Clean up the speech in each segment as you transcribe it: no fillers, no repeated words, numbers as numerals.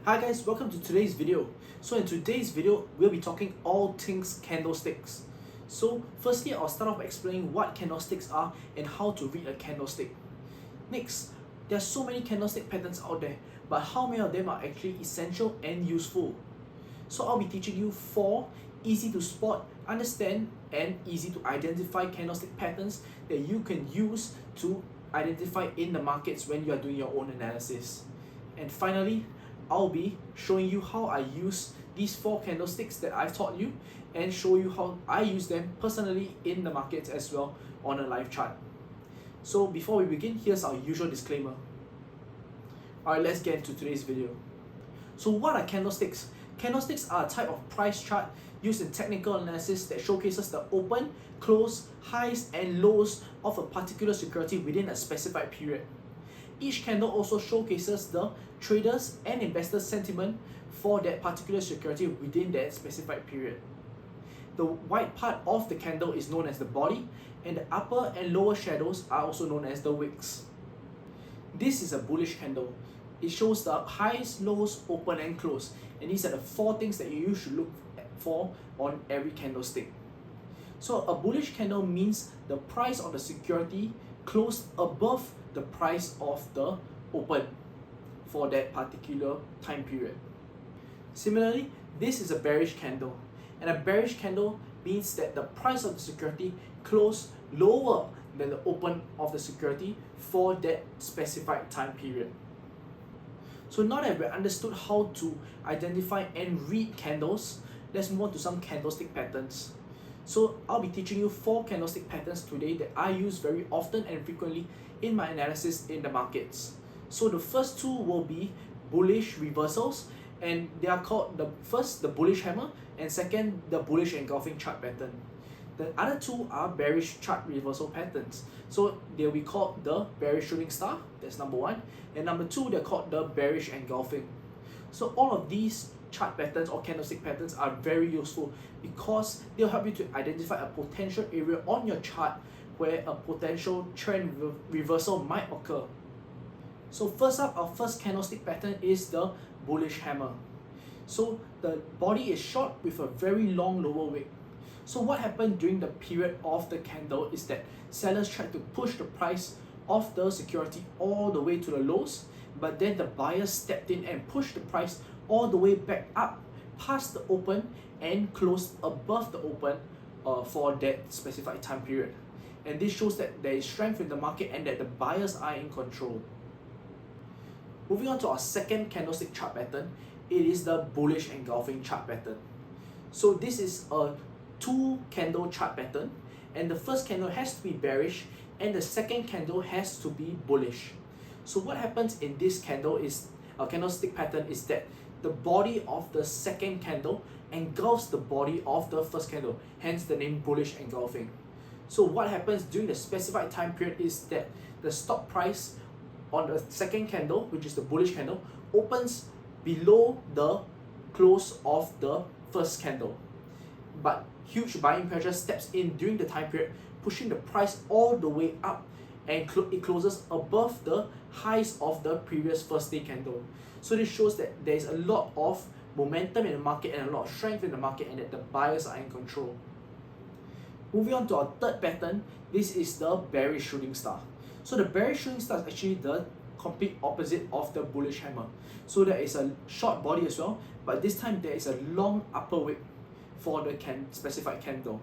Hi guys, welcome to today's video. So in today's video, we'll be talking all things candlesticks. So firstly, I'll start off by explaining what candlesticks are and how to read a candlestick. Next, there are so many candlestick patterns out there, but how many of them are actually essential and useful? So I'll be teaching you 4 easy to spot, understand, and easy to identify candlestick patterns that you can use to identify in the markets when you are doing your own analysis. And finally, I'll be showing you how I use these 4 candlesticks that I've taught you and show you how I use them personally in the markets as well on a live chart. So before we begin, here's our usual disclaimer. Alright, let's get into today's video. So what are candlesticks? Candlesticks are a type of price chart used in technical analysis that showcases the open, close, highs and lows of a particular security within a specified period. Each candle also showcases the traders and investors' sentiment for that particular security within that specified period. The white part of the candle is known as the body, and the upper and lower shadows are also known as the wicks. This is a bullish candle. It shows the highs, lows, open and close, and these are the 4 things that you should look for on every candlestick. So a bullish candle means the price of the security closed above the price of the open for that particular time period. Similarly, this is a bearish candle, and a bearish candle means that the price of the security closed lower than the open of the security for that specified time period. So now that we've understood how to identify and read candles, let's move on to some candlestick patterns. So I'll be teaching you 4 candlestick patterns today that I use very often and frequently in my analysis in the markets. So the first 2 will be bullish reversals, and they are called the bullish hammer, and second the bullish engulfing chart pattern. The other 2 are bearish chart reversal patterns. So they'll be called the bearish shooting star, that's number 1, and number 2 they're called the bearish engulfing. So all of these chart patterns or candlestick patterns are very useful because they'll help you to identify a potential area on your chart where a potential trend reversal might occur. So first up, our first candlestick pattern is the bullish hammer. So the body is short with a very long lower wick. So what happened during the period of the candle is that sellers tried to push the price of the security all the way to the lows, but then the buyers stepped in and pushed the price all the way back up past the open and closed above the open for that specified time period. And this shows that there is strength in the market and that the buyers are in control. Moving on to our second candlestick chart pattern, it is the bullish engulfing chart pattern. So this is a 2 candle chart pattern, and the first candle has to be bearish and the second candle has to be bullish. So what happens in this candlestick pattern is that the body of the second candle engulfs the body of the first candle, hence the name bullish engulfing. So what happens during the specified time period is that the stop price on the second candle, which is the bullish candle, opens below the close of the first candle. But huge buying pressure steps in during the time period, pushing the price all the way up, and it closes above the highs of the previous first day candle. So this shows that there is a lot of momentum in the market and a lot of strength in the market, and that the buyers are in control. Moving on to our third pattern, this is the bearish shooting star. So the bearish shooting star is actually the complete opposite of the bullish hammer. So there is a short body as well, but this time there is a long upper wick for the specified candle.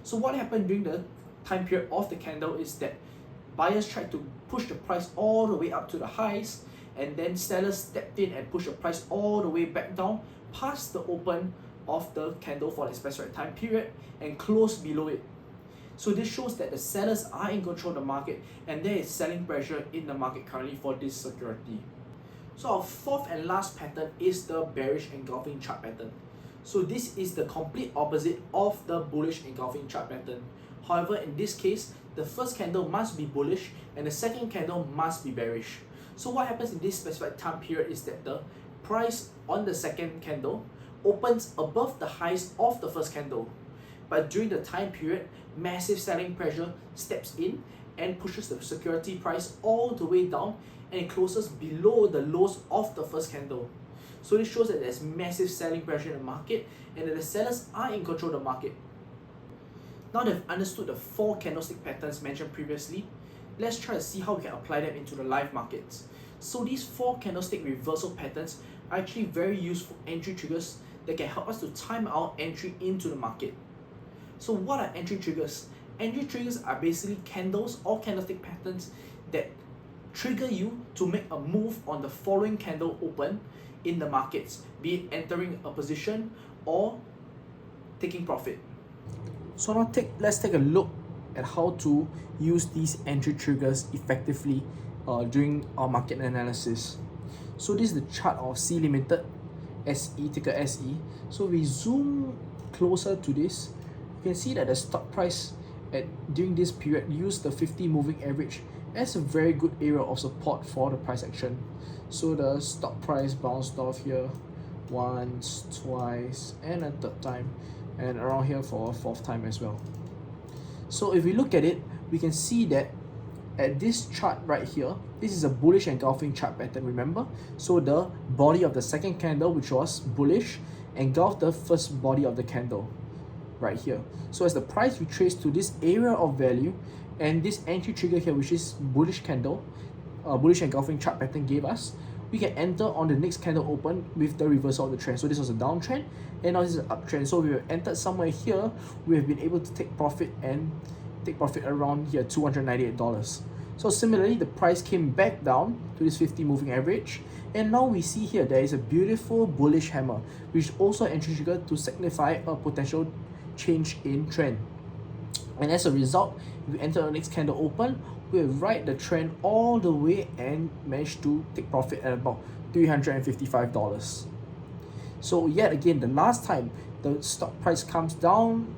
So what happened during the time period of the candle is that buyers tried to push the price all the way up to the highs, and then sellers stepped in and pushed the price all the way back down past the open of the candle for the specified time period and closed below it. So this shows that the sellers are in control of the market and there is selling pressure in the market currently for this security. So our fourth and last pattern is the bearish engulfing chart pattern. So this is the complete opposite of the bullish engulfing chart pattern. However, in this case, the first candle must be bullish and the second candle must be bearish. So what happens in this specified time period is that the price on the second candle opens above the highs of the first candle. But during the time period, massive selling pressure steps in and pushes the security price all the way down, and it closes below the lows of the first candle. So this shows that there's massive selling pressure in the market and that the sellers are in control of the market. Now they've understood the 4 candlestick patterns mentioned previously, let's try to see how we can apply them into the live markets. So these 4 candlestick reversal patterns are actually very useful entry triggers that can help us to time our entry into the market. So what are entry triggers? Entry triggers are basically candles or candlestick patterns that trigger you to make a move on the following candle open in the markets, be it entering a position or taking profit. So now let's take a look at how to use these entry triggers effectively during our market analysis. So this is the chart of C Limited, SE, ticker SE. So we zoom closer to this, you can see that the stock price during this period used the 50 moving average as a very good area of support for the price action. So the stock price bounced off here once, twice, and a third time, and around here for a 4th time as well. So if we look at it, we can see that at this chart right here, this is a bullish engulfing chart pattern, remember? So the body of the second candle, which was bullish, engulfed the first body of the candle right here. So as the price retraced to this area of value and this entry trigger here, which is bullish candle, bullish engulfing chart pattern gave us, we can enter on the next candle open with the reversal of the trend. So this was a downtrend and now this is an uptrend. So we have entered somewhere here, we have been able to take profit around here, $298. So similarly, the price came back down to this 50 moving average, and now we see here there is a beautiful bullish hammer, which is also an entry trigger to signify a potential change in trend. And as a result, if we enter the next candle open, we ride the trend all the way and managed to take profit at about $355. So yet again, the last time the stock price comes down,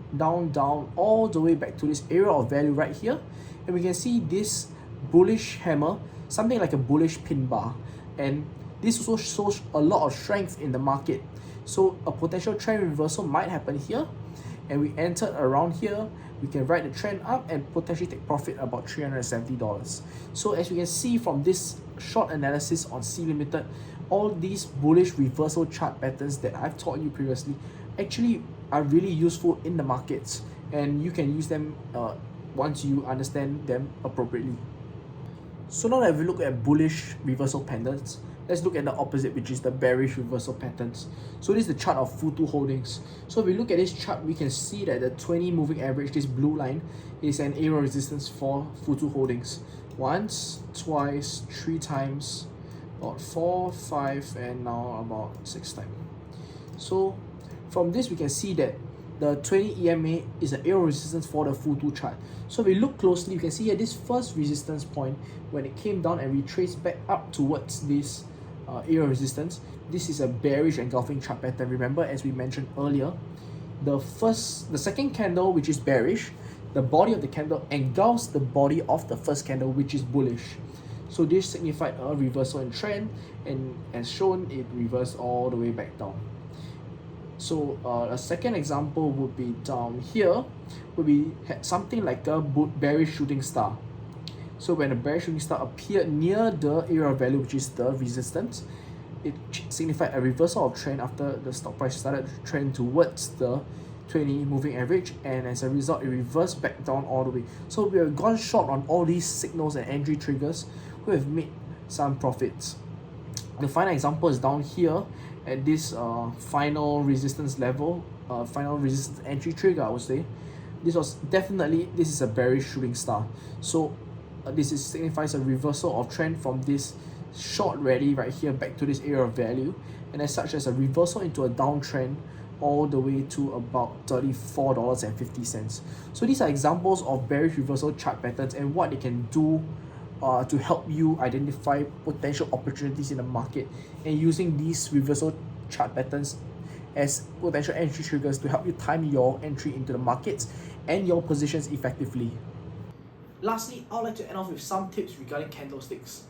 all the way back to this area of value right here, and we can see this bullish hammer, something like a bullish pin bar, and this also shows a lot of strength in the market. So a potential trend reversal might happen here, and we entered around here, we can ride the trend up and potentially take profit about $370. So as you can see from this short analysis on C Limited, all these bullish reversal chart patterns that I've taught you previously actually are really useful in the markets, and you can use them once you understand them appropriately. So now that we look at bullish reversal patterns, let's look at the opposite, which is the bearish reversal patterns. So this is the chart of Futu holdings. So if we look at this chart, we can see that the 20 moving average, this blue line, is an area of resistance for Futu holdings. Once, twice, 3 times, about 4, 5, and now about 6 times. So from this, we can see that the 20 EMA is an area of resistance for the Futu chart. So if we look closely, you can see here this first resistance point, when it came down and retraced back up towards this area of resistance, this is a bearish engulfing chart pattern. Remember, as we mentioned earlier, the second candle, which is bearish, the body of the candle engulfs the body of the first candle, which is bullish. So this signified a reversal in trend, and as shown, it reversed all the way back down. So a second example would be down here, where we had something like a bearish shooting star. So when a bearish shooting star appeared near the area of value, which is the resistance, it signified a reversal of trend after the stock price started to trend towards the 20 moving average, and as a result, it reversed back down all the way. So we have gone short on all these signals and entry triggers. We have made some profits. The final example is down here at this final resistance level, final resistance entry trigger, I would say. This is a bearish shooting star. So this signifies a reversal of trend from this short rally right here back to this area of value, and as such as a reversal into a downtrend all the way to about $34.50. So these are examples of bearish reversal chart patterns and what they can do to help you identify potential opportunities in the market, and using these reversal chart patterns as potential entry triggers to help you time your entry into the markets and your positions effectively. Lastly, I would like to end off with some tips regarding candlesticks.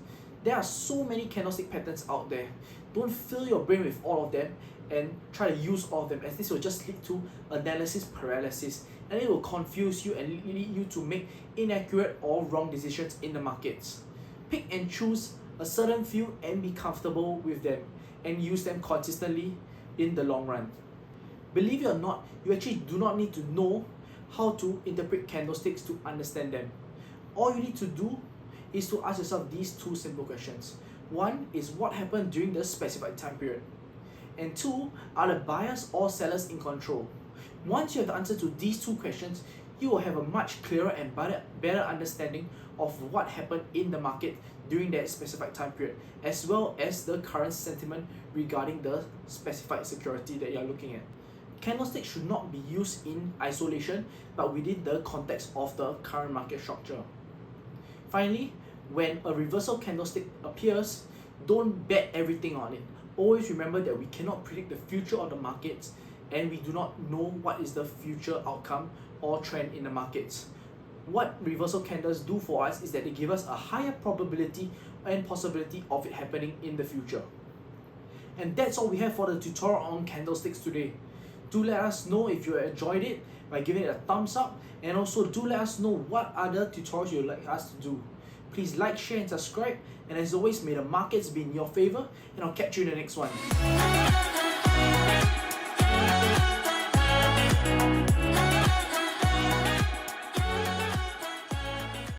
There are so many candlestick patterns out there. Don't fill your brain with all of them and try to use all of them, as this will just lead to analysis paralysis, and it will confuse you and lead you to make inaccurate or wrong decisions in the markets. Pick and choose a certain few and be comfortable with them, and use them consistently in the long run. Believe it or not, you actually do not need to know how to interpret candlesticks to understand them. All you need to do is to ask yourself these two simple questions. One is what happened during the specified time period. And two, are the buyers or sellers in control? Once you have the answer to these two questions, you will have a much clearer and better understanding of what happened in the market during that specified time period, as well as the current sentiment regarding the specified security that you are looking at. Candlesticks should not be used in isolation, but within the context of the current market structure. Finally, when a reversal candlestick appears, don't bet everything on it. Always remember that we cannot predict the future of the markets, and we do not know what is the future outcome or trend in the markets. What reversal candles do for us is that they give us a higher probability and possibility of it happening in the future. And that's all we have for the tutorial on candlesticks today. Do let us know if you enjoyed it by giving it a thumbs up, and also do let us know what other tutorials you would like us to do. Please like, share and subscribe, and as always, may the markets be in your favor, and I'll catch you in the next one.